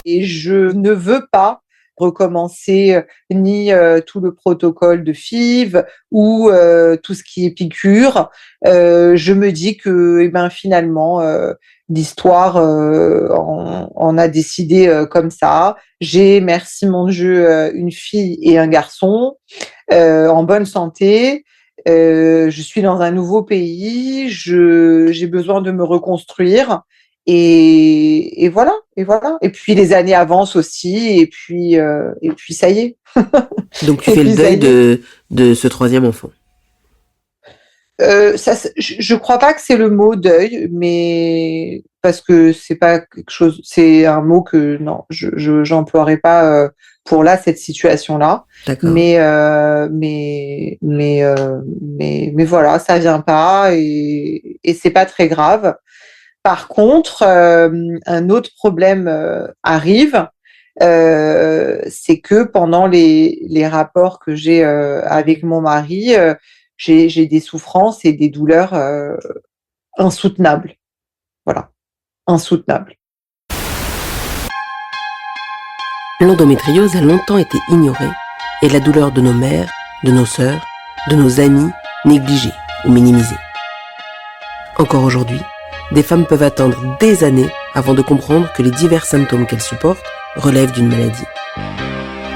et je ne veux pas recommencer ni tout le protocole de FIV ou tout ce qui est piqûre. Je me dis que finalement, l'histoire en a décidé comme ça. J'ai, merci mon Dieu, une fille et un garçon en bonne santé. Je suis dans un nouveau pays, j'ai besoin de me reconstruire et voilà, et voilà. Et puis les années avancent aussi, et puis ça y est. Donc tu Et fais le puis ça deuil y est. de ce troisième enfant. Je crois pas que c'est le mot deuil, mais parce que c'est pas quelque chose, c'est un mot que non, j'emploierai pas pour là cette situation-là. D'accord. Mais voilà, ça vient pas et c'est pas très grave. Par contre, un autre problème arrive, c'est que pendant les rapports que j'ai avec mon mari, j'ai des souffrances et des douleurs insoutenables. Voilà, insoutenables. L'endométriose a longtemps été ignorée et la douleur de nos mères, de nos sœurs, de nos amis négligée ou minimisée. Encore aujourd'hui, des femmes peuvent attendre des années avant de comprendre que les divers symptômes qu'elles supportent relèvent d'une maladie.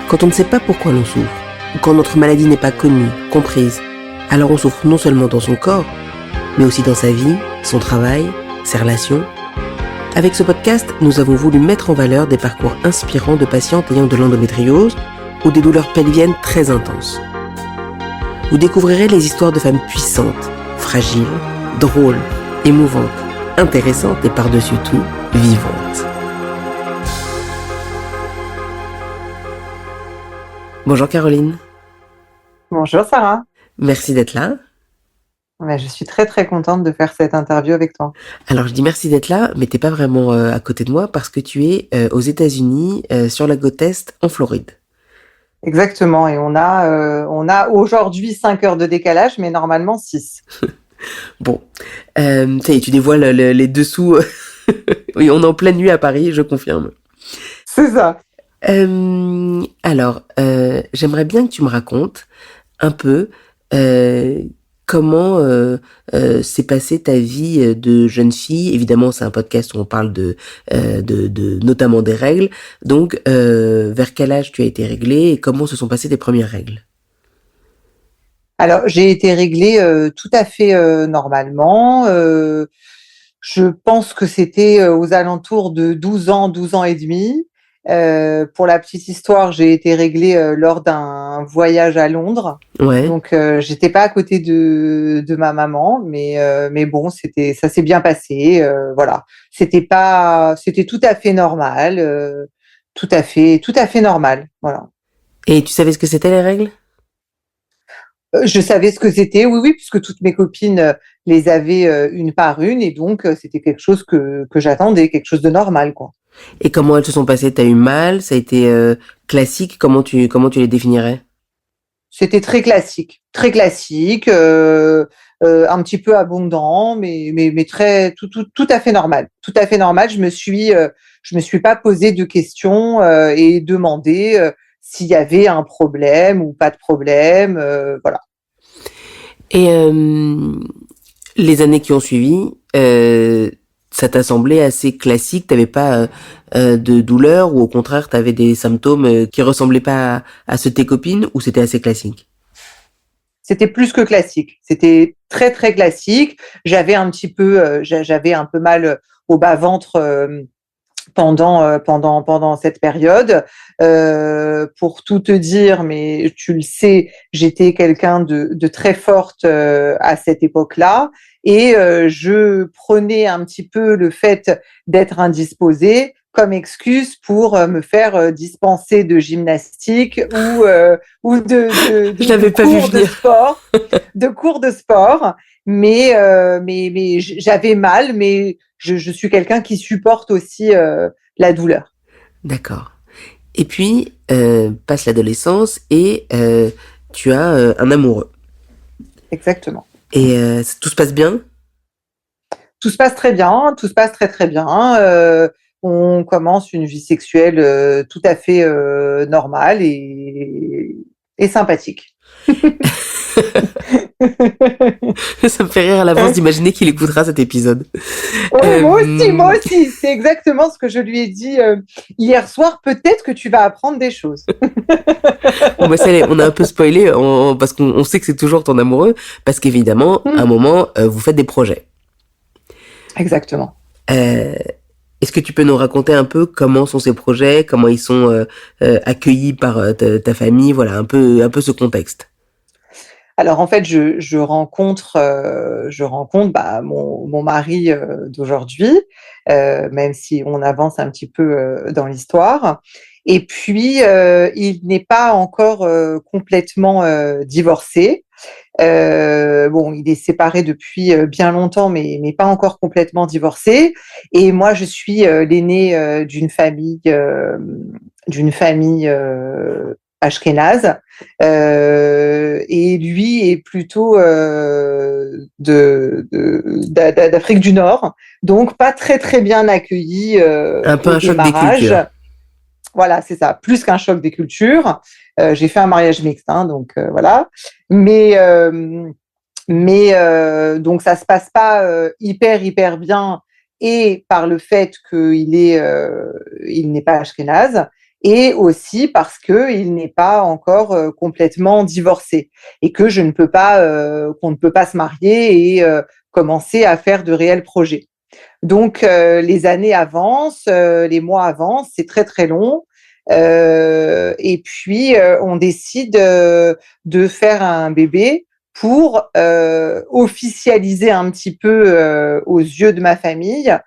Quand on ne sait pas pourquoi l'on souffre, ou quand notre maladie n'est pas connue, comprise, alors on souffre non seulement dans son corps, mais aussi dans sa vie, son travail, ses relations. Avec ce podcast, nous avons voulu mettre en valeur des parcours inspirants de patientes ayant de l'endométriose ou des douleurs pelviennes très intenses. Vous découvrirez les histoires de femmes puissantes, fragiles, drôles, émouvantes, intéressantes et par-dessus tout, vivantes. Bonjour Caroline. Bonjour Sarah. Merci d'être là. Je suis très très contente de faire cette interview avec toi. Alors je dis merci d'être là, mais t'es pas vraiment à côté de moi parce que tu es aux États-Unis, sur la côte est, en Floride. Exactement, et on a aujourd'hui 5 heures de décalage, mais normalement 6. Bon, ça y est, tu dévoiles les dessous. Oui, on est en pleine nuit à Paris, je confirme. C'est ça. Alors, j'aimerais bien que tu me racontes un peu comment s'est passée ta vie de jeune fille. Évidemment, c'est un podcast où on parle de notamment des règles. Donc, vers quel âge tu as été réglée et comment se sont passées tes premières règles? Alors, j'ai été réglée tout à fait normalement. Je pense que c'était aux alentours de 12 ans et demi. Pour la petite histoire, j'ai été réglée lors d'un voyage à Londres. Ouais. Donc, j'étais pas à côté de ma maman, mais bon, ça s'est bien passé. Voilà, c'était tout à fait normal, tout à fait normal. Voilà. Et tu savais ce que c'était les règles? Je savais ce que c'était, oui, oui, puisque toutes mes copines les avaient une par une, et donc c'était quelque chose que j'attendais, quelque chose de normal, quoi. Et comment elles se sont passées? T'as eu mal? Ça a été classique? Comment tu les définirais? C'était très classique, un petit peu abondant, mais très tout à fait normal, tout à fait normal. Je me suis pas posé de questions et demandé s'il y avait un problème ou pas de problème, voilà. Et les années qui ont suivi, ça t'a semblé assez classique? T'avais pas de douleur ou au contraire t'avais des symptômes qui ressemblaient pas à ceux de tes copines ou c'était assez classique? C'était plus que classique. C'était très très classique. J'avais un peu mal au bas ventre pendant cette période. Pour tout te dire, mais tu le sais, j'étais quelqu'un de très forte à cette époque-là, et je prenais un petit peu le fait d'être indisposée comme excuse pour me faire dispenser de gymnastique ou Je de l'avais pas vu cours de venir. sport, mais j'avais mal, mais je suis quelqu'un qui supporte aussi la douleur. D'accord. Et puis passe l'adolescence et tu as un amoureux. Exactement. Et tout se passe bien? Tout se passe très bien, tout se passe très très bien. on commence une vie sexuelle tout à fait normale et sympathique. Ça me fait rire à l'avance d'imaginer qu'il écoutera cet épisode. Ouais, moi aussi. C'est exactement ce que je lui ai dit hier soir. Peut-être que tu vas apprendre des choses. Bon, bah, on a un peu spoilé parce qu'on sait que c'est toujours ton amoureux, parce qu'évidemment, à un moment, vous faites des projets. Exactement. Est-ce que tu peux nous raconter un peu comment sont ces projets, comment ils sont accueillis par ta famille, voilà, un peu ce contexte. Alors en fait, je rencontre mon mari d'aujourd'hui, même si on avance un petit peu dans l'histoire. Et puis il n'est pas encore complètement divorcé. Il est séparé depuis bien longtemps, mais pas encore complètement divorcé. Et moi, je suis l'aînée d'une famille ashkénaze, et lui est plutôt d'Afrique du Nord, donc pas très très bien accueilli un peu au un choc démarrage. des cultures. Voilà, c'est ça, plus qu'un choc des cultures. J'ai fait un mariage mixte, hein, donc voilà. Mais donc ça se passe pas hyper bien, et par le fait qu'il il n'est pas ashkénaze, et aussi parce que il n'est pas encore complètement divorcé, et que qu'on ne peut pas se marier et commencer à faire de réels projets. Donc les années avancent, les mois avancent, c'est très très long. Et puis on décide de faire un bébé pour officialiser un petit peu aux yeux de ma famille.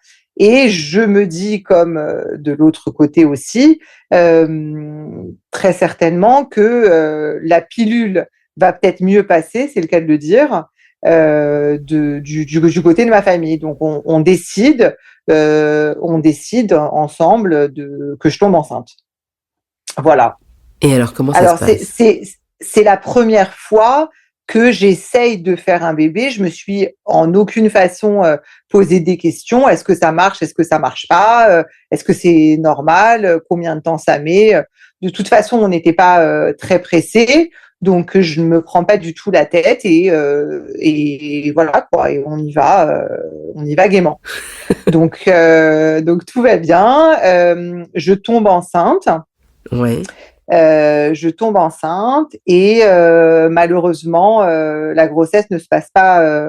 Et je me dis, comme de l'autre côté aussi, très certainement que la pilule va peut-être mieux passer, c'est le cas de le dire, du côté de ma famille. Donc on décide ensemble que je tombe enceinte. Voilà. Et alors, comment ça se passe? C'est la première fois que j'essaye de faire un bébé. Je me suis en aucune façon posé des questions. Est-ce que ça marche? Est-ce que ça marche pas? Est-ce que c'est normal? Combien de temps ça met? De toute façon, on n'était pas très pressés, donc je ne me prends pas du tout la tête, et voilà quoi. Et on y va gaiement. Donc tout va bien. Je tombe enceinte. Ouais. Je tombe enceinte, et malheureusement, la grossesse ne se passe pas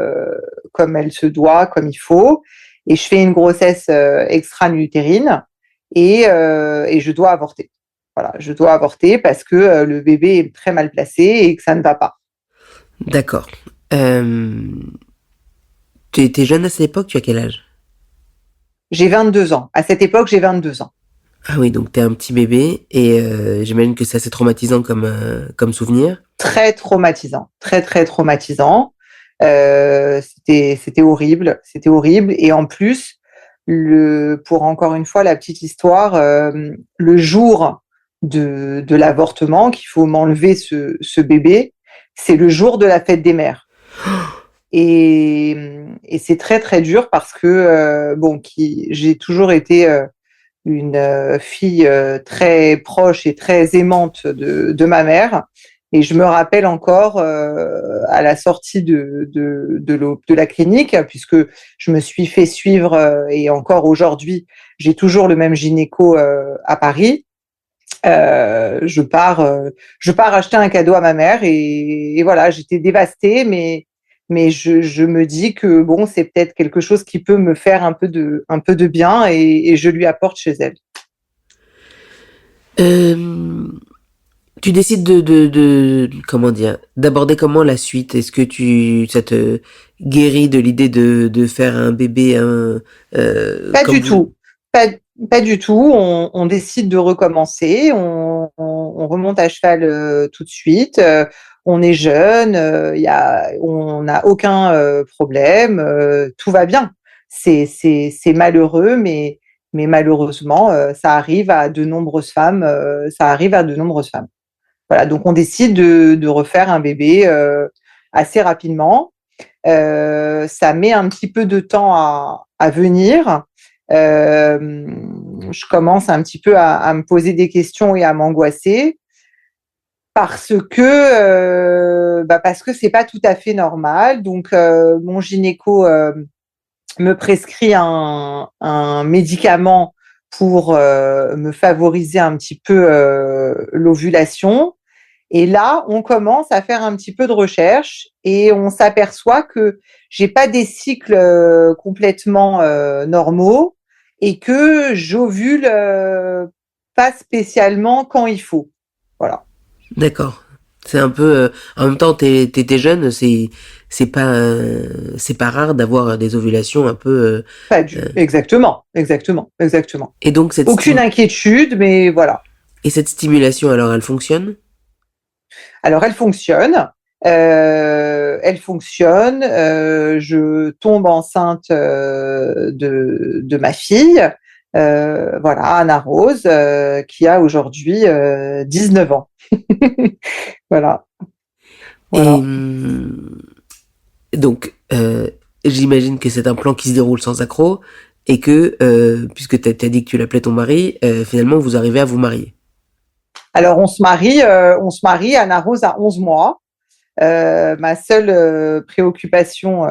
comme elle se doit, comme il faut. Et je fais une grossesse extra-utérine, et je dois avorter. Voilà, je dois avorter parce que le bébé est très mal placé et que ça ne va pas. D'accord. Tu étais jeune à cette époque, tu as quel âge? J'ai 22 ans. À cette époque, j'ai 22 ans. Ah oui, donc t'es un petit bébé et j'imagine que c'est assez traumatisant comme souvenir. Très traumatisant, très très traumatisant. C'était horrible, c'était horrible. Et en plus, pour encore une fois la petite histoire, le jour de l'avortement, qu'il faut m'enlever ce bébé, c'est le jour de la fête des mères. Et c'est très très dur parce que j'ai toujours été une fille très proche et très aimante de ma mère. Et je me rappelle encore à la sortie de la clinique, puisque je me suis fait suivre, et encore aujourd'hui, j'ai toujours le même gynéco à Paris. Je pars acheter un cadeau à ma mère, et voilà, j'étais dévastée, mais je me dis que bon, c'est peut-être quelque chose qui peut me faire un peu de bien, et je lui apporte chez elle. Tu décides comment dire, d'aborder comment la suite? Est-ce que ça te guérit de l'idée de faire un bébé Pas du tout. Pas du tout. On décide de recommencer. On remonte à cheval tout de suite. On est jeune. On n'a aucun problème. Tout va bien. C'est malheureux, mais malheureusement, ça arrive à de nombreuses femmes. Ça arrive à de nombreuses femmes. Voilà. Donc on décide de refaire un bébé assez rapidement. Ça met un petit peu de temps à venir. je commence un petit peu à me poser des questions et à m'angoisser parce que c'est pas tout à fait normal. Donc, mon gynéco me prescrit un médicament pour me favoriser un petit peu l'ovulation. Et là, on commence à faire un petit peu de recherche et on s'aperçoit que j'ai pas des cycles complètement normaux et que j'ovule pas spécialement quand il faut. Voilà. D'accord. C'est un peu en même temps t'étais jeune, c'est pas rare d'avoir des ovulations un peu Pas du. Exactement, exactement, exactement. et donc Aucune inquiétude, mais voilà. cette stimulation alors elle fonctionne? Alors, elle fonctionne. Je tombe enceinte de ma fille, voilà, Anna Rose, qui a aujourd'hui 19 ans. Voilà. Et Voilà. donc j'imagine que c'est un plan qui se déroule sans accroc et que puisque t'as dit que tu l'appelais ton mari, finalement vous arrivez à vous marier. Alors, on se marie, Anna Rose a 11 mois. Ma seule préoccupation,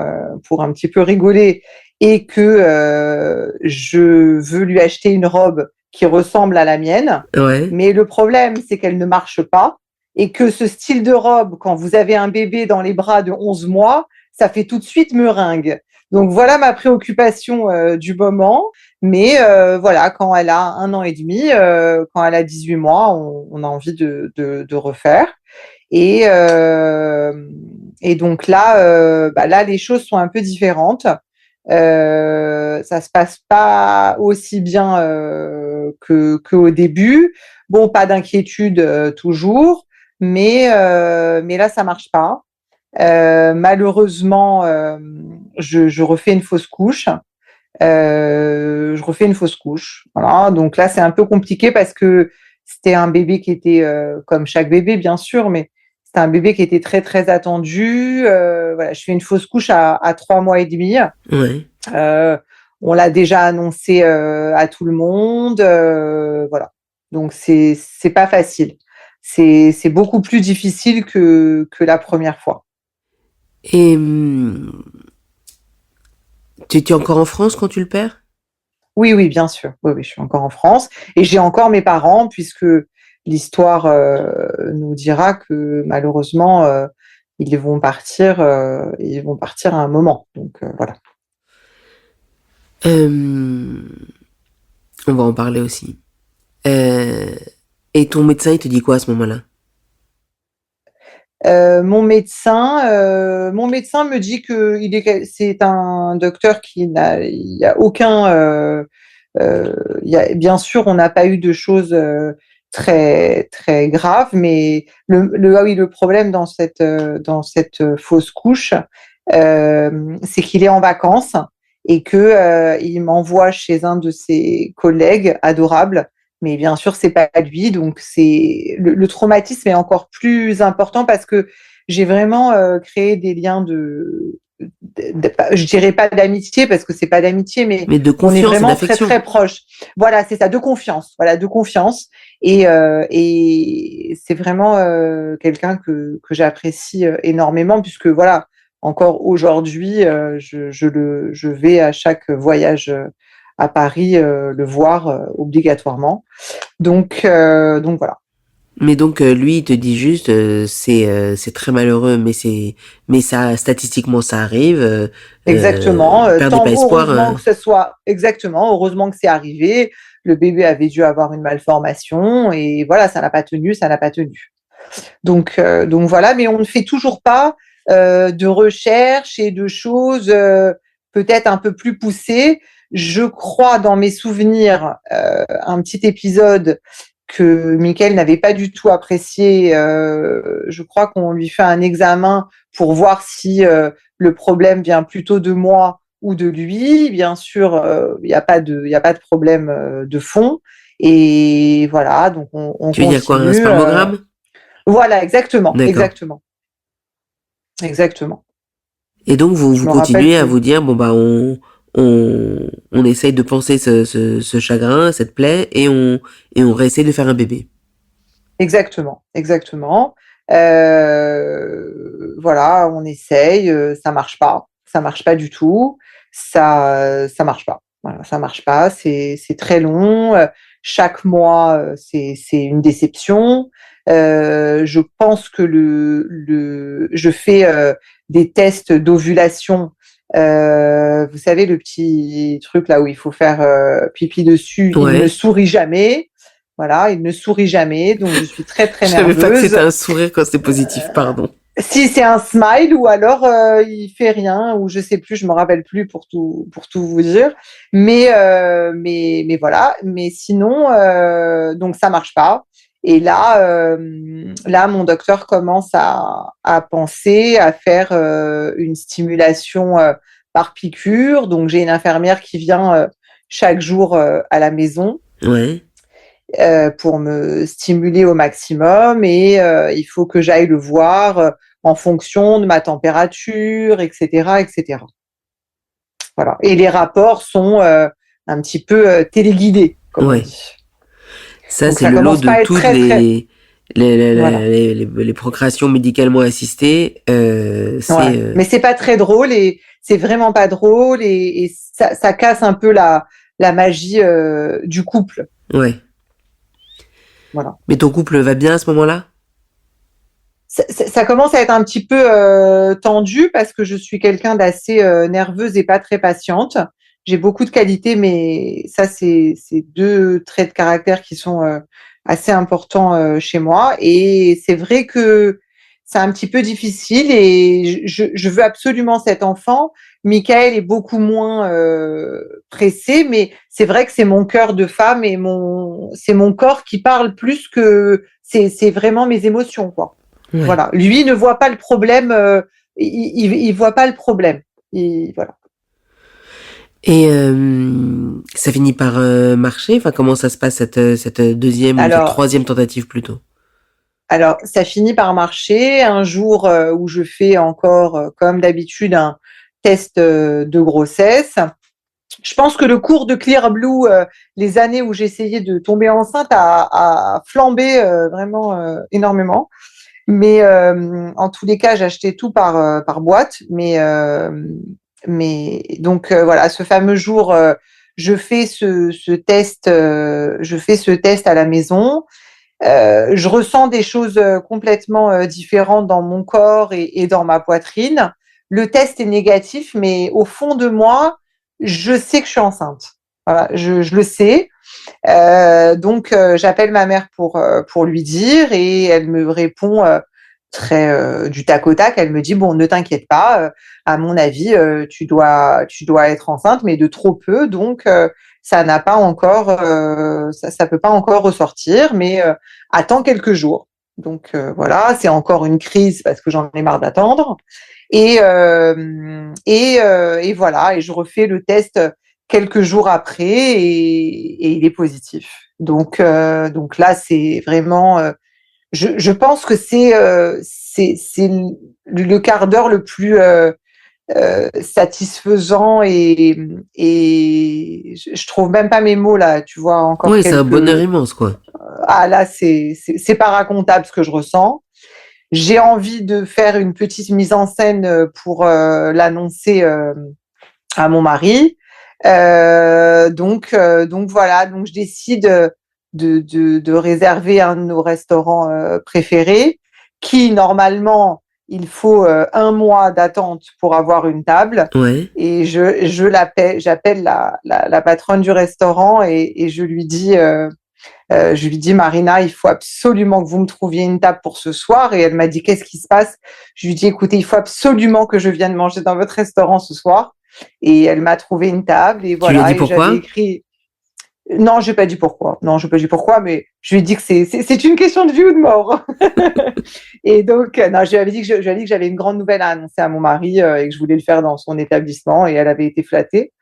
pour un petit peu rigoler, est que je veux lui acheter une robe qui ressemble à la mienne. Ouais. Mais le problème, c'est qu'elle ne marche pas et que ce style de robe, quand vous avez un bébé dans les bras de 11 mois, ça fait tout de suite meringue. Donc voilà ma préoccupation du moment. Mais voilà, quand elle a 1 an et demi, quand elle a 18 mois, on a envie de refaire. Et, euh, et donc là, là, les choses sont un peu différentes. Ça se passe pas aussi bien qu'au début. Bon, pas d'inquiétude toujours, mais là, ça marche pas. Malheureusement, je refais une fausse couche. Je refais une fausse couche. Voilà. Donc là, c'est un peu compliqué parce que c'était un bébé qui était, comme chaque bébé, bien sûr, mais c'était un bébé qui était très, très attendu. Voilà, je fais une fausse couche à 3 mois et demi. Ouais. On l'a déjà annoncé à tout le monde. Voilà. Donc, c'est pas facile. C'est beaucoup plus difficile que la première fois. Et tu es encore en France quand tu le perds? Oui, oui, bien sûr. Oui, oui, je suis encore en France et j'ai encore mes parents puisque l'histoire nous dira que malheureusement ils vont partir à un moment. Donc voilà. Euh, on va en parler aussi. Euh, et ton médecin, il te dit quoi à ce moment-là? Mon médecin me dit que c'est un docteur il y a aucun, bien sûr, on n'a pas eu de choses très très graves, mais le problème dans cette fausse couche, c'est qu'il est en vacances et que il m'envoie chez un de ses collègues adorables. Mais bien sûr, c'est pas lui, donc le traumatisme est encore plus important parce que j'ai vraiment créé des liens je dirais pas d'amitié parce que c'est pas d'amitié, mais Mais de on est confiance et vraiment très d'affection. très proches. Voilà, c'est ça, de confiance. Voilà, de confiance. Et c'est vraiment quelqu'un que j'apprécie énormément puisque voilà, encore aujourd'hui, je vais à chaque voyage à Paris le voir obligatoirement. Donc voilà. Mais donc lui, il te dit juste, c'est très malheureux, mais ça statistiquement ça arrive. Exactement. Perdez pas espoir. Heureusement que ce soit exactement, heureusement que c'est arrivé. Le bébé avait dû avoir une malformation et voilà, ça n'a pas tenu, ça n'a pas tenu. Donc voilà, mais on ne fait toujours pas de recherche et de choses peut-être un peu plus poussées. Je crois dans mes souvenirs un petit épisode que Michael n'avait pas du tout apprécié. Je crois qu'on lui fait un examen pour voir si le problème vient plutôt de moi ou de lui. Bien sûr, il n'y a pas de problème de fond. Et voilà, donc on Tu veux dire quoi, un continue. spermogramme? Voilà, exactement, D'accord. exactement, exactement. Et donc vous Je vous me rappelle continuez à que vous dire bon bah on essaye de panser ce chagrin, cette plaie, et on réessaye de faire un bébé. Exactement. Voilà, on essaye, ça marche pas du tout, ça marche pas. Voilà, ça marche pas, c'est très long. Chaque mois, c'est une déception. Je pense que je fais des tests d'ovulation. Vous savez, le petit truc là où il faut faire pipi dessus, il ne sourit jamais. Voilà, il ne sourit jamais, donc je suis très très nerveuse. Je savais pas que c'était un sourire quand c'était positif, pardon. Si c'est un smile ou alors il fait rien ou je sais plus, je me rappelle plus pour tout vous dire. Mais voilà. Mais sinon, donc ça marche pas. Et là, mon docteur commence à penser à faire une stimulation par piqûre. Donc j'ai une infirmière qui vient chaque jour à la maison. Ouais. Pour me stimuler au maximum et il faut que j'aille le voir en fonction de ma température, etc., etc. Voilà. Et les rapports sont un petit peu téléguidés, comme on dit. Ça, donc, c'est ça le lot commence pas à de être toutes les procréations médicalement assistées. Mais c'est pas très drôle et c'est vraiment pas drôle et ça casse un peu la magie du couple. Ouais. Voilà. Mais ton couple va bien à ce moment-là ? Ça commence à être un petit peu tendu parce que je suis quelqu'un d'assez nerveuse et pas très patiente. J'ai beaucoup de qualités, mais ça, c'est deux traits de caractère qui sont assez importants chez moi. Et c'est vrai que c'est un petit peu difficile et je veux absolument cet enfant. Michael est beaucoup moins pressé, mais c'est vrai que c'est mon cœur de femme et c'est mon corps qui parle plus que c'est vraiment mes émotions, quoi. Ouais. Voilà. Lui ne voit pas le problème. Il voit pas le problème. Voilà. Et ça finit par marcher. Enfin, comment ça se passe cette deuxième ou cette troisième tentative plutôt ? Alors, ça finit par marcher. Un jour où je fais encore, comme d'habitude, un test de grossesse. Je pense que le cours de Clear Blue, les années où j'essayais de tomber enceinte, a flambé vraiment énormément. Mais en tous les cas, j'achetais tout par boîte. Mais donc voilà, ce fameux jour, je fais ce test à la maison. Je ressens des choses complètement différentes dans mon corps et dans ma poitrine. Le test est négatif, mais au fond de moi, je sais que je suis enceinte. Voilà, je le sais. Donc j'appelle ma mère pour lui dire et elle me répond très du tac au tac. Elle me dit bon, ne t'inquiète pas. À mon avis, tu dois être enceinte, mais de trop peu. Donc ça n'a pas encore, ça peut pas encore ressortir, mais attends quelques jours. Donc voilà, c'est encore une crise parce que j'en ai marre d'attendre. Et voilà, et je refais le test quelques jours après et il est positif. Donc là, c'est vraiment, je pense que c'est le quart d'heure le plus satisfaisant et je trouve même pas mes mots là, tu vois, encore oui, c'est un bonheur immense, quoi. Ah là, c'est pas racontable ce que je ressens. J'ai envie de faire une petite mise en scène pour l'annoncer à mon mari. Donc voilà, donc je décide de réserver un de nos restaurants préférés, qui normalement il faut 1 mois d'attente pour avoir une table. Ouais. Et j'appelle la patronne du restaurant et je lui dis Marina, il faut absolument que vous me trouviez une table pour ce soir. Et elle m'a dit qu'est-ce qui se passe? Je lui dis écoutez, il faut absolument que je vienne manger dans votre restaurant ce soir. Et elle m'a trouvé une table et voilà. Tu lui as dit pourquoi? J'avais écrit. Non, j'ai pas dit pourquoi. Non, j'ai pas dit pourquoi, mais je lui ai dit que c'est une question de vie ou de mort. Et donc, non, je lui avais dit que j'avais une grande nouvelle à annoncer à mon mari et que je voulais le faire dans son établissement et elle avait été flattée.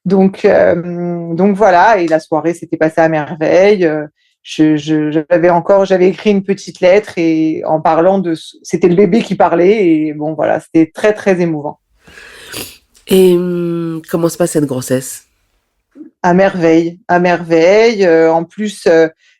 Donc voilà, et la soirée s'était passée à merveille. J'avais écrit une petite lettre et en parlant c'était le bébé qui parlait et bon voilà, c'était très très émouvant. Et comment se passe cette grossesse? À merveille, à merveille. En plus,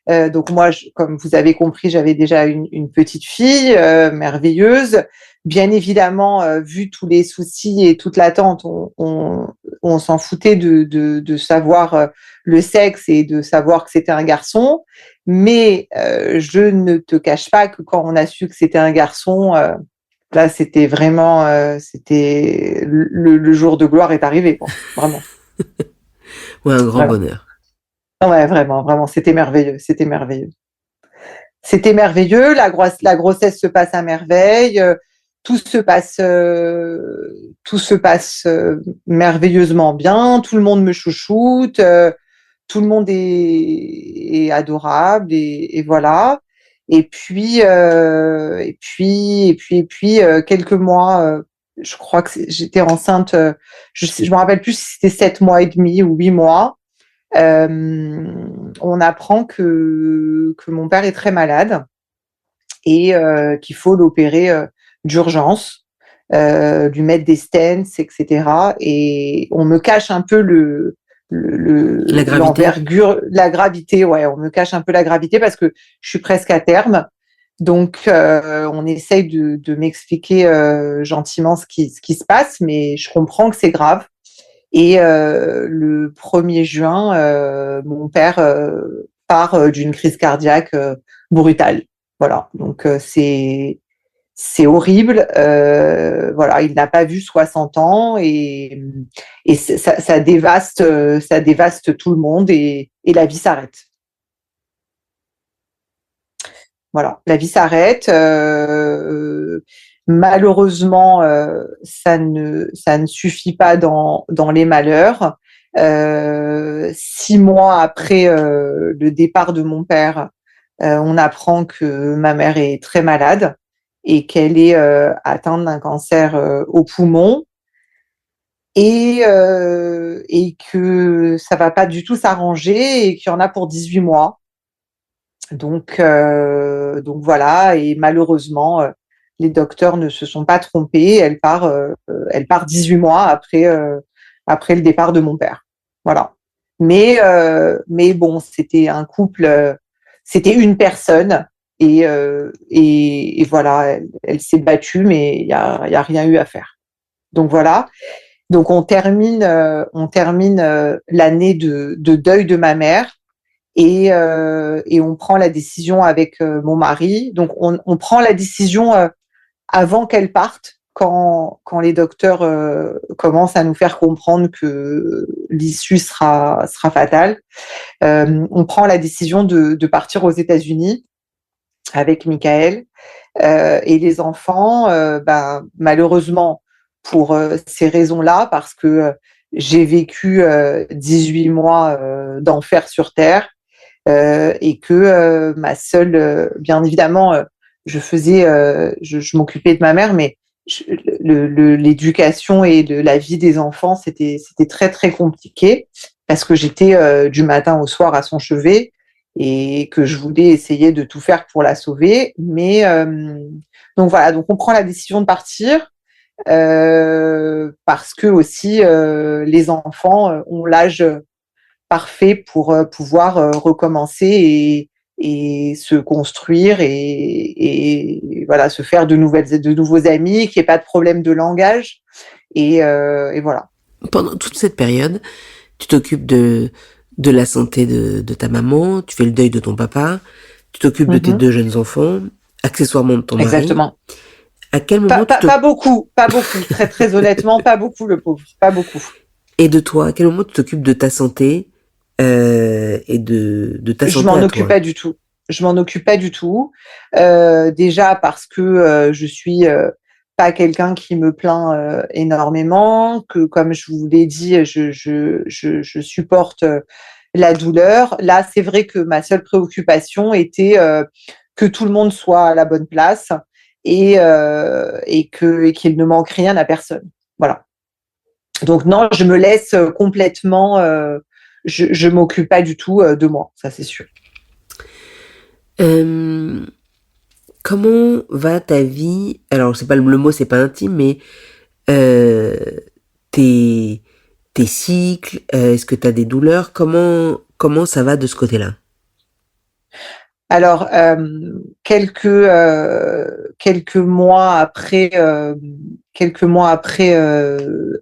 donc moi, comme vous avez compris, j'avais déjà une petite fille merveilleuse. Bien évidemment, vu tous les soucis et toute l'attente, on s'en foutait de savoir le sexe et de savoir que c'était un garçon. Mais je ne te cache pas que quand on a su que c'était un garçon, là, c'était vraiment, c'était le jour de gloire est arrivé, quoi. Vraiment, Ouais, un grand vraiment. bonheur. Ouais, vraiment, vraiment, c'était merveilleux, c'était merveilleux. C'était merveilleux, la grossesse se passe à merveille, tout se passe merveilleusement bien, tout le monde me chouchoute, tout le monde est adorable et voilà. Et puis, quelques mois, je crois que j'étais enceinte, je me rappelle plus si c'était 7 mois et demi ou 8 mois. On apprend que mon père est très malade et qu'il faut l'opérer d'urgence, lui mettre des stents, etc. Et on me cache un peu La gravité? l'envergure, la gravité, ouais, on me cache un peu la gravité parce que je suis presque à terme. Donc, on essaye de m'expliquer gentiment ce qui se passe, mais je comprends que c'est grave. Et le 1er juin, mon père part d'une crise cardiaque brutale. Voilà, donc c'est horrible. Voilà, il n'a pas vu 60 ans et ça dévaste tout le monde et la vie s'arrête. Voilà, la vie s'arrête. Malheureusement, ça ne suffit pas dans les malheurs. 6 mois après le départ de mon père, on apprend que ma mère est très malade et qu'elle est atteinte d'un cancer au poumon et que ça va pas du tout s'arranger et qu'il y en a pour 18 mois. Donc voilà, et malheureusement, les docteurs ne se sont pas trompés. Elle part 18 mois après le départ de mon père. Voilà. Mais bon, c'était un couple, c'était une personne, et voilà, elle s'est battue, mais il y a rien eu à faire. Donc voilà. Donc on termine l'année de deuil de ma mère et on prend la décision avec mon mari. Donc, on prend la décision avant qu'elle parte, quand les docteurs commencent à nous faire comprendre que l'issue sera fatale. On prend la décision de partir aux États-Unis avec Michael. Et les enfants, malheureusement, pour ces raisons-là, parce que j'ai vécu 18 mois d'enfer sur Terre, et que ma seule, bien évidemment, je m'occupais de ma mère, mais l'éducation et la vie des enfants, c'était très très compliqué parce que j'étais du matin au soir à son chevet et que je voulais essayer de tout faire pour la sauver. Mais donc voilà, donc on prend la décision de partir. Parce que aussi les enfants ont l'âge parfait pour pouvoir recommencer et se construire et voilà, se faire de nouveaux amis, qu'il n'y ait pas de problème de langage. Et voilà. Pendant toute cette période, tu t'occupes de la santé de ta maman, tu fais le deuil de ton papa, tu t'occupes de tes 2 jeunes enfants, accessoirement de ton mari. Exactement. À quel moment pas beaucoup, très très honnêtement, pas beaucoup, le pauvre, pas beaucoup. Et de toi, à quel moment tu t'occupes de ta santé et de ta santé Je m'en à occupe toi? pas du tout. Je m'en occupe pas du tout. Déjà parce que je suis pas quelqu'un qui me plaint énormément, que comme je vous l'ai dit, je supporte la douleur. Là, c'est vrai que ma seule préoccupation était que tout le monde soit à la bonne place et qu'il ne manque rien à personne. Voilà. Donc non, je me laisse complètement. Je m'occupe pas du tout de moi, ça c'est sûr. Euh, Comment va ta vie? Alors, c'est pas le mot, c'est pas intime, mais euh, tes, tes cycles? Est-ce que tu as des douleurs? Comment ça va de ce côté-là? Alors, quelques mois après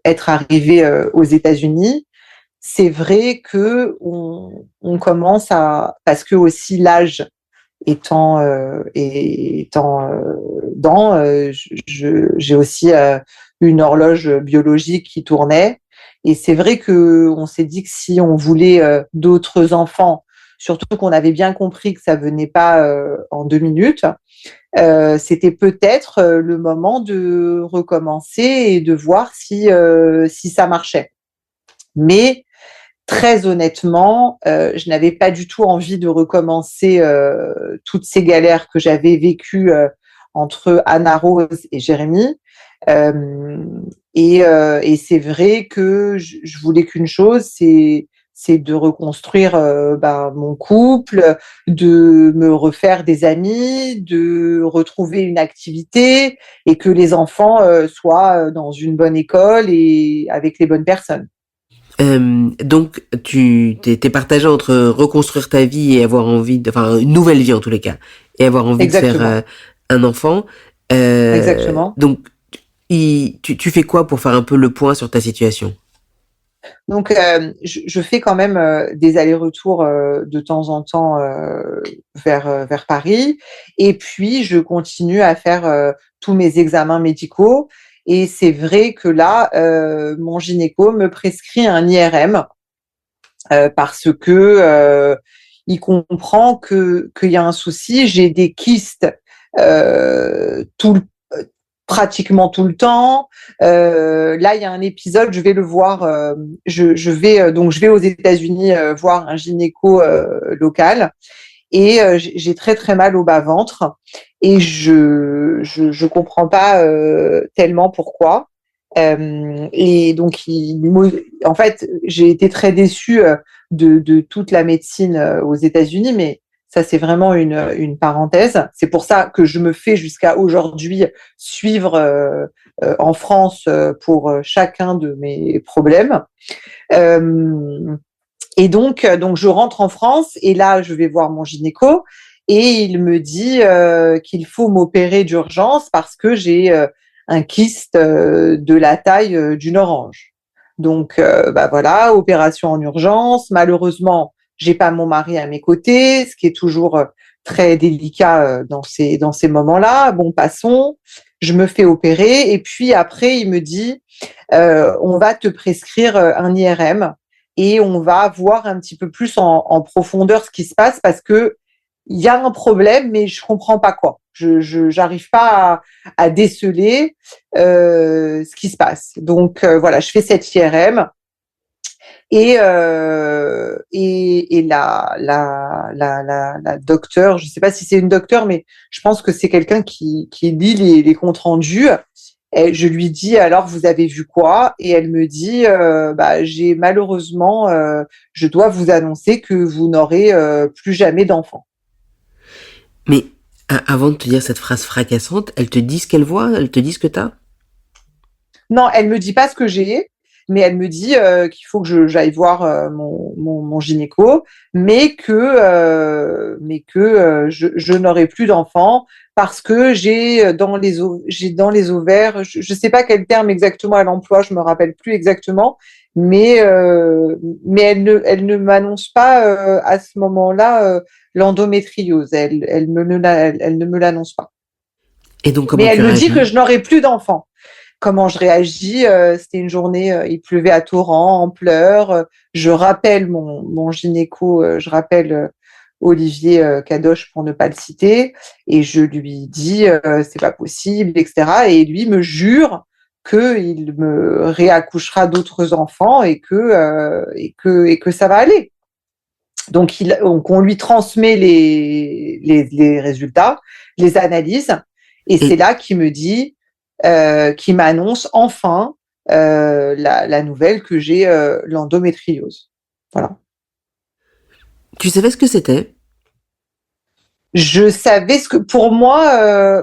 être arrivé aux États-Unis, c'est vrai que on commence à, parce que aussi l'âge étant j'ai aussi une horloge biologique qui tournait. Et c'est vrai que on s'est dit que si on voulait d'autres enfants, surtout qu'on avait bien compris que ça venait pas en 2 minutes, c'était peut-être le moment de recommencer et de voir si ça marchait. Mais très honnêtement, je n'avais pas du tout envie de recommencer toutes ces galères que j'avais vécues entre Anna Rose et Jérémy. Euh, et c'est vrai que je voulais qu'une chose, c'est de reconstruire mon couple, de me refaire des amis, de retrouver une activité et que les enfants soient dans une bonne école et avec les bonnes personnes. Donc, t'es partagé entre reconstruire ta vie et avoir envie enfin, une nouvelle vie en tous les cas, et avoir envie de faire Exactement. un enfant. Exactement. Donc, tu fais quoi pour faire un peu le point sur ta situation? Donc, je fais quand même des allers-retours de temps en temps vers Paris. Et puis, je continue à faire tous mes examens médicaux. Et c'est vrai que là, mon gynéco me prescrit un IRM parce que il comprend qu'il y a un souci. J'ai des kystes euh, tout le pratiquement tout le temps. Là, il y a un épisode, je vais le voir. Je vais aux États-Unis voir un gynéco local et j'ai très très mal au bas ventre et je comprends pas tellement pourquoi. Et donc, en fait, j'ai été très déçue de toute la médecine aux États-Unis, mais ça, c'est vraiment une parenthèse. C'est pour ça que je me fais jusqu'à aujourd'hui suivre en France pour chacun de mes problèmes. Euh, donc, je rentre en France et là, je vais voir mon gynéco et il me dit qu'il faut m'opérer d'urgence parce que j'ai un kyste de la taille d'une orange. Donc, voilà, opération en urgence. Malheureusement, j'ai pas mon mari à mes côtés, ce qui est toujours très délicat dans ces moments-là. Bon, passons. Je me fais opérer et puis après, il me dit on va te prescrire un IRM et on va voir un petit peu plus en profondeur ce qui se passe parce que il y a un problème, mais je comprends pas quoi. Je j'arrive pas à déceler ce qui se passe. Donc voilà, je fais cette IRM et la docteure, je sais pas si c'est une docteure, mais je pense que c'est quelqu'un qui lit les comptes rendus. Et je lui dis alors vous avez vu quoi? Et elle me dit j'ai malheureusement je dois vous annoncer que vous n'aurez plus jamais d'enfant. Mais avant de te dire cette phrase fracassante, elle te dit ce qu'elle voit, elle te dit ce que t'as? Non, elle me dit pas ce que j'ai, mais elle me dit qu'il faut que j'aille voir mon gynéco, mais que je n'aurai plus d'enfants parce que j'ai dans les ovaires, je sais pas quel terme exactement elle emploie, je me rappelle plus exactement, mais mais elle ne m'annonce pas à ce moment-là l'endométriose, elle ne me l'annonce pas. Et donc, Mais comment tu elle me dit que réagis? je n'aurai plus d'enfants. Comment je réagis? C'était une journée, il pleuvait à torrent, en pleurs. Je rappelle mon gynéco, je rappelle Olivier Cadoche pour ne pas le citer, et je lui dis c'est pas possible, etc. Et lui me jure qu'il me réaccouchera d'autres enfants et que ça va aller. Donc on lui transmet les résultats, les analyses, et c'est Et là qu'il me dit, qu'il m'annonce enfin la nouvelle que j'ai l'endométriose. Voilà. tu savais ce que c'était? je savais ce que pour moi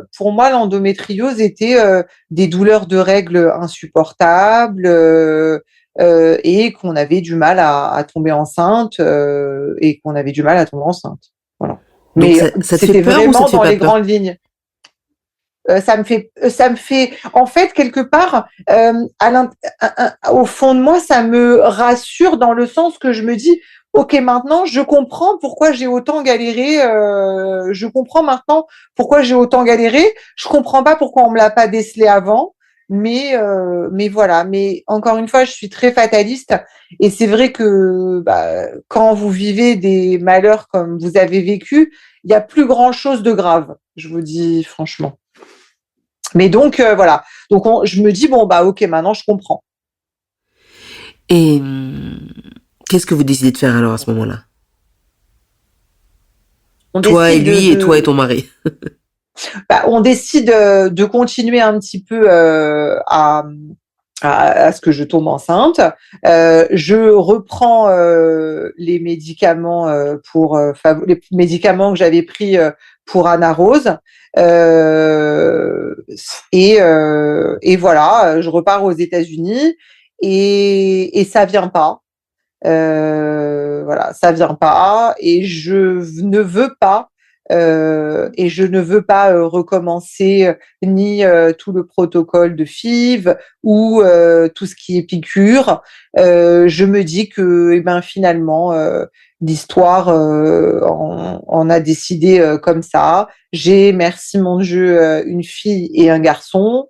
l'endométriose était des douleurs de règles insupportables et qu'on avait du mal à tomber enceinte Voilà. Donc Mais ça te fait c'était peur ou ça vraiment te fait dans pas les peur? grandes lignes. Ça me fait, en fait, quelque part, au fond de moi, ça me rassure dans le sens que je me dis, ok, maintenant, je comprends pourquoi j'ai autant galéré. Je comprends maintenant pourquoi j'ai autant galéré. Je comprends pas pourquoi on me l'a pas décelé avant. Mais voilà. Mais encore une fois, je suis très fataliste et c'est vrai que quand vous vivez des malheurs comme vous avez vécu, il y a plus grand chose de grave. Je vous dis franchement. Mais donc, voilà. Donc, je me dis, bon, bah, ok, maintenant, je comprends. Et qu'est-ce que vous décidez de faire alors à ce moment-là? On Toi et décide lui et toi et ton mari. on décide de continuer un petit peu à ce que je tombe enceinte. Je reprends les médicaments les médicaments que j'avais pris pour Anna Rose. Et voilà, je repars aux États-Unis et ça vient pas. Voilà, ça vient pas et je ne veux pas recommencer ni tout le protocole de FIV ou tout ce qui est piqûre. Je me dis que finalement l'histoire en a décidé comme ça. J'ai, merci mon Dieu, une fille et un garçon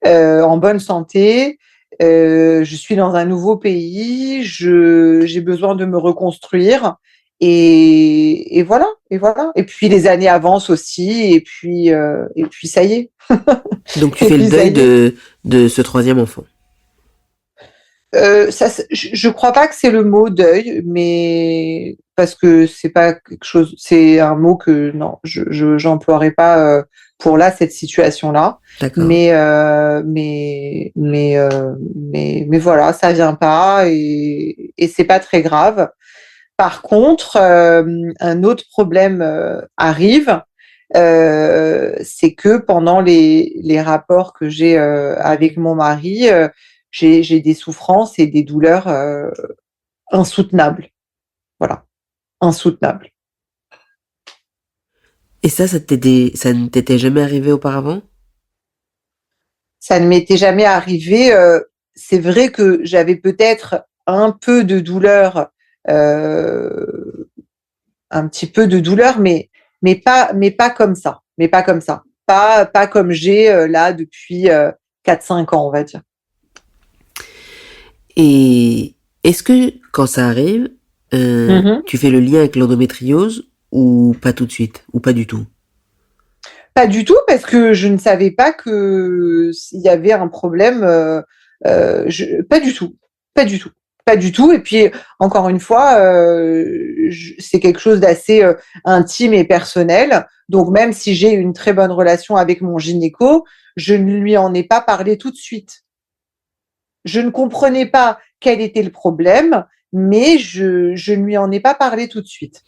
en bonne santé. Je suis dans un nouveau pays, j'ai besoin de me reconstruire et voilà, et voilà. Et puis les années avancent aussi, et puis ça y est, Donc tu et fais le puis ça deuil y est. de ce troisième enfant. Je crois pas que c'est le mot deuil, mais parce que c'est pas quelque chose, c'est un mot que non, j'emploierai pas pour là cette situation-là. D'accord. Mais voilà, ça vient pas et c'est pas très grave. Par contre, un autre problème arrive, c'est que pendant les rapports que j'ai avec mon mari, j'ai des souffrances et des douleurs insoutenables. Voilà, insoutenables. Et ça ne t'était jamais arrivé auparavant? Ça ne m'était jamais arrivé. C'est vrai que j'avais peut-être un peu de douleur, euh, un petit peu de douleur, mais pas comme ça. Mais pas comme ça. Pas comme j'ai là depuis 4-5 ans, on va dire. Et est-ce que quand ça arrive, Mhm. tu fais le lien avec l'endométriose ou pas tout de suite, ou pas du tout? Pas du tout, parce que je ne savais pas que s'il y avait un problème. Pas du tout, pas du tout, pas du tout. Et puis encore une fois, c'est quelque chose d'assez intime et personnel. Donc même si j'ai une très bonne relation avec mon gynéco, je ne lui en ai pas parlé tout de suite. Je ne comprenais pas quel était le problème, mais je ne lui en ai pas parlé tout de suite.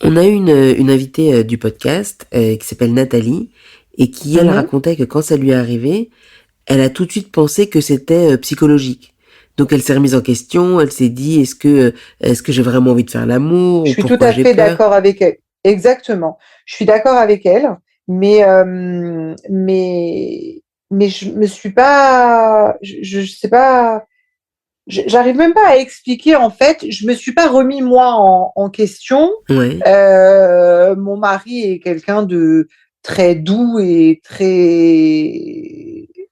On a eu une invitée du podcast qui s'appelle Nathalie et qui, elle, Mhm. racontait que quand ça lui est arrivé, elle a tout de suite pensé que c'était psychologique. Donc elle s'est remise en question, elle s'est dit est-ce que j'ai vraiment envie de faire l'amour Je ou suis tout pourquoi à j'ai fait peur? d'accord avec elle. Exactement. Je suis d'accord avec elle, mais, mais je me suis pas, je sais pas, j'arrive même pas à expliquer en fait. Je me suis pas remis moi en question. Ouais. Mon mari est quelqu'un de très doux et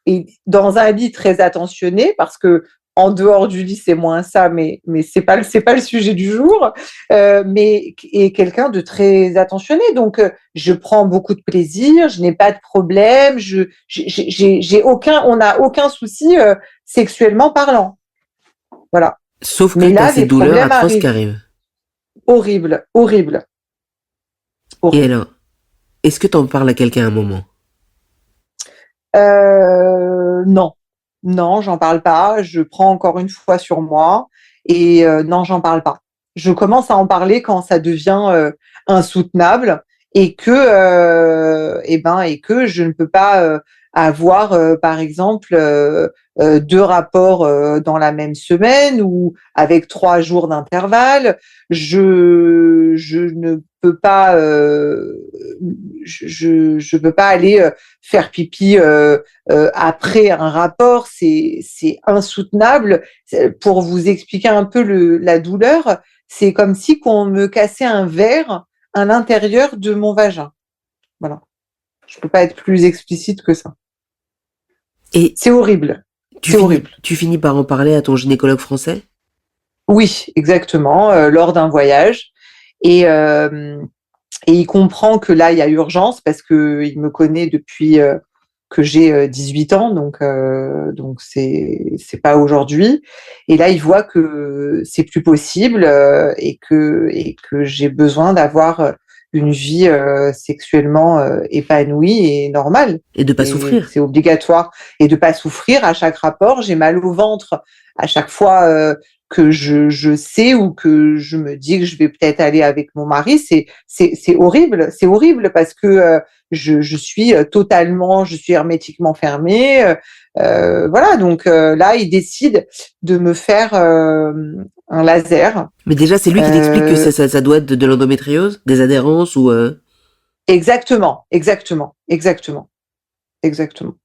et dans un lit très attentionné parce que en dehors du lit c'est moins ça, mais c'est pas le sujet du jour. Mais est quelqu'un de très attentionné, donc je prends beaucoup de plaisir, je n'ai pas de problème, j'ai aucun, on n'a aucun souci sexuellement parlant, voilà. Sauf que Mais t'as là ces les douleurs problèmes atroces qui arrivent, arrivent. horrible, horrible, Et horrible. alors, est-ce que t'en parles à quelqu'un à un moment? Non, non, j'en parle pas. Je prends encore une fois sur moi et non, j'en parle pas. Je commence à en parler quand ça devient insoutenable et que je ne peux pas avoir, par exemple, 2 rapports dans la même semaine ou avec 3 jours d'intervalle. Je ne peux pas, je peux pas aller faire pipi après un rapport. C'est insoutenable. Pour vous expliquer un peu la douleur, c'est comme si qu'on me cassait un verre à l'intérieur de mon vagin. Voilà. Je peux pas être plus explicite que ça. Et c'est horrible. C'est horrible. Tu finis par en parler à ton gynécologue français? Oui, exactement, lors d'un voyage. Et, euh, et il comprend que là, il y a urgence parce qu'il me connaît depuis que j'ai 18 ans, donc c'est pas aujourd'hui. Et là, il voit que c'est plus possible et que j'ai besoin d'avoir une vie sexuellement épanouie et normale. Et de pas Et souffrir. c'est obligatoire. Et de pas souffrir à chaque rapport. J'ai mal au ventre à chaque fois que je sais ou que je me dis que je vais peut-être aller avec mon mari. C'est horrible. C'est horrible parce que je suis je suis hermétiquement fermée. Voilà, donc là, il décide de me faire un laser. Mais déjà, c'est lui qui t'explique que ça doit être de l'endométriose, des adhérences ou... Exactement, exactement, exactement, exactement.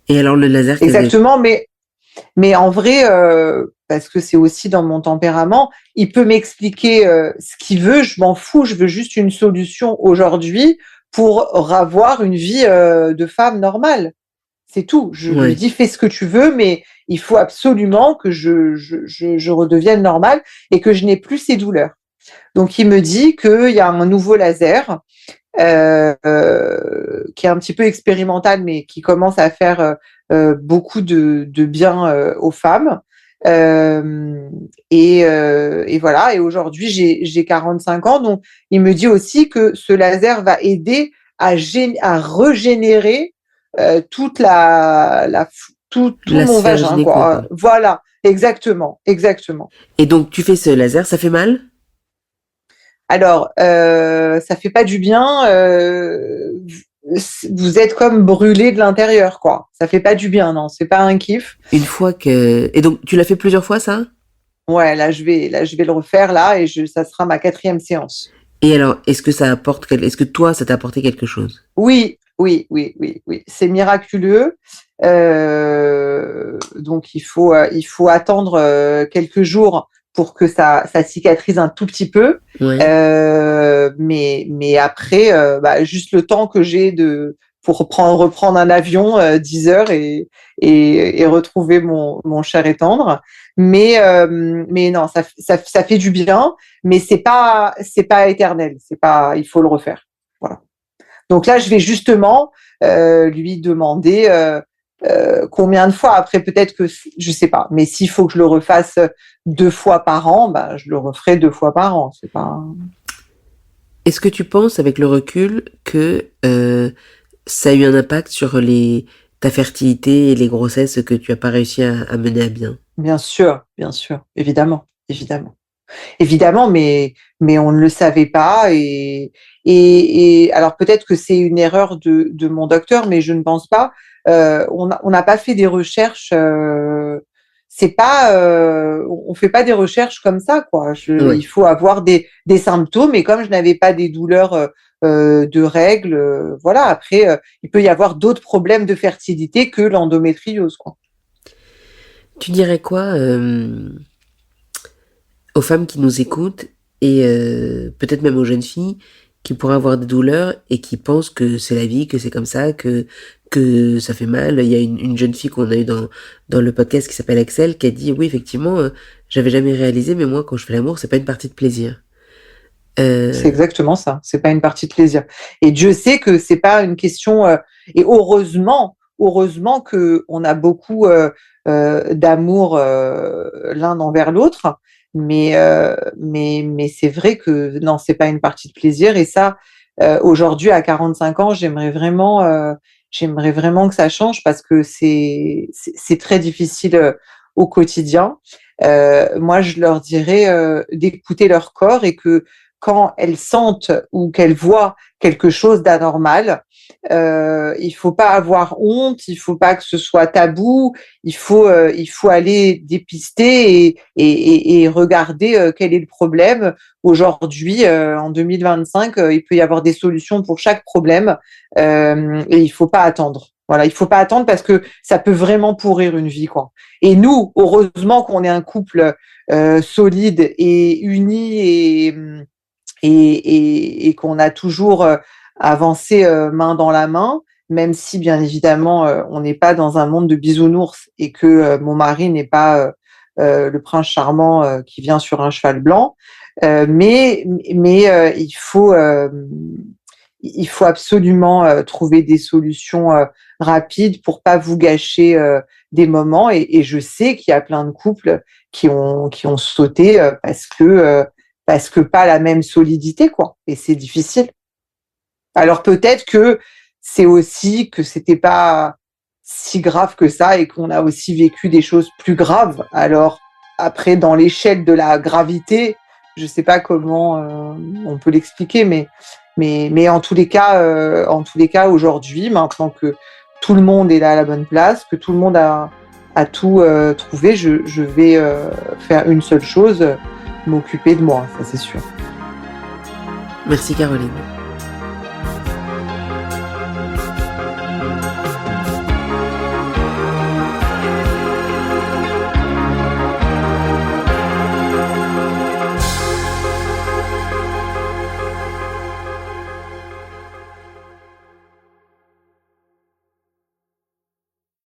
Et alors le laser, Exactement, mais en vrai, parce que c'est aussi dans mon tempérament, il peut m'expliquer ce qu'il veut, je m'en fous, je veux juste une solution aujourd'hui pour avoir une vie de femme normale. C'est tout. Je lui dis, fais ce que tu veux, mais il faut absolument que je redevienne normale et que je n'ai plus ces douleurs. Donc, il me dit qu'il y a un nouveau laser qui est un petit peu expérimental, mais qui commence à faire beaucoup de bien aux femmes. Et voilà. Et aujourd'hui, j'ai 45 ans, donc il me dit aussi que ce laser va aider à régénérer toute tout mon vagin, quoi. Voilà, exactement, exactement. Et donc tu fais ce laser, ça fait mal? Alors, ça fait pas du bien. Vous êtes comme brûlé de l'intérieur, quoi. Ça fait pas du bien, non. C'est pas un kiff. Une fois que... Et donc, tu l'as fait plusieurs fois, ça? Ouais, là, je vais le refaire, là, et ça sera ma 4e séance. Et alors, est-ce que toi, ça t'a apporté quelque chose? Oui, oui, oui, oui, oui. C'est miraculeux. Donc, il faut attendre quelques jours pour que ça cicatrise un tout petit peu. Ouais. Mais après, juste le temps que j'ai pour reprendre un avion 10 heures et retrouver mon cher et tendre. Mais non, ça fait du bien, mais c'est pas éternel. Il faut le refaire. Voilà. Donc là, je vais justement lui demander combien de fois. Après, peut-être que je sais pas, mais s'il faut que je le refasse 2 fois par an, je le referai 2 fois par an. C'est pas. Est-ce que tu penses, avec le recul, que ça a eu un impact sur ta fertilité et les grossesses que tu as pas réussi à mener à bien? Bien sûr, évidemment, évidemment, mais on ne le savait pas et alors peut-être que c'est une erreur de mon docteur, mais je ne pense pas. On n'a pas fait des recherches. C'est pas, on fait pas des recherches comme ça, quoi. Oui. Il faut avoir des symptômes, et comme je n'avais pas des douleurs de règles, voilà. Après, il peut y avoir d'autres problèmes de fertilité que l'endométriose, quoi. Tu dirais quoi aux femmes qui nous écoutent et peut-être même aux jeunes filles qui pourraient avoir des douleurs et qui pensent que c'est la vie, que c'est comme ça, que ça fait mal? Il y a une jeune fille qu'on a eu dans le podcast qui s'appelle Axel qui a dit oui, effectivement, j'avais jamais réalisé, mais moi quand je fais l'amour, c'est pas une partie de plaisir. C'est exactement ça. C'est pas une partie de plaisir. Et Dieu sait que c'est pas une question. Et heureusement que on a beaucoup d'amour l'un envers l'autre. Mais c'est vrai que non, c'est pas une partie de plaisir. Et ça, aujourd'hui à 45 ans, j'aimerais vraiment que ça change parce que c'est très difficile au quotidien. Moi, je leur dirais d'écouter leur corps et que quand elles sentent ou qu'elles voient quelque chose d'anormal, il faut pas avoir honte, il faut pas que ce soit tabou, il faut aller dépister et regarder quel est le problème. Aujourd'hui, en 2025, il peut y avoir des solutions pour chaque problème et il faut pas attendre. Voilà, il faut pas attendre parce que ça peut vraiment pourrir une vie, quoi. Et nous, heureusement qu'on est un couple solide et uni et qu'on a toujours avancé main dans la main, même si bien évidemment on n'est pas dans un monde de bisounours et que mon mari n'est pas le prince charmant qui vient sur un cheval blanc, mais il faut absolument trouver des solutions rapides pour pas vous gâcher des moments. Et je sais qu'il y a plein de couples qui ont sauté parce que pas la même solidité, quoi. Et c'est difficile. Alors peut-être que c'est aussi que c'était pas si grave que ça et qu'on a aussi vécu des choses plus graves. Alors après, dans l'échelle de la gravité, je sais pas comment on peut l'expliquer, mais en tous les cas, aujourd'hui, maintenant que tout le monde est là à la bonne place, que tout le monde a tout trouvé, je vais faire une seule chose, m'occuper de moi, ça c'est sûr. Merci Caroline.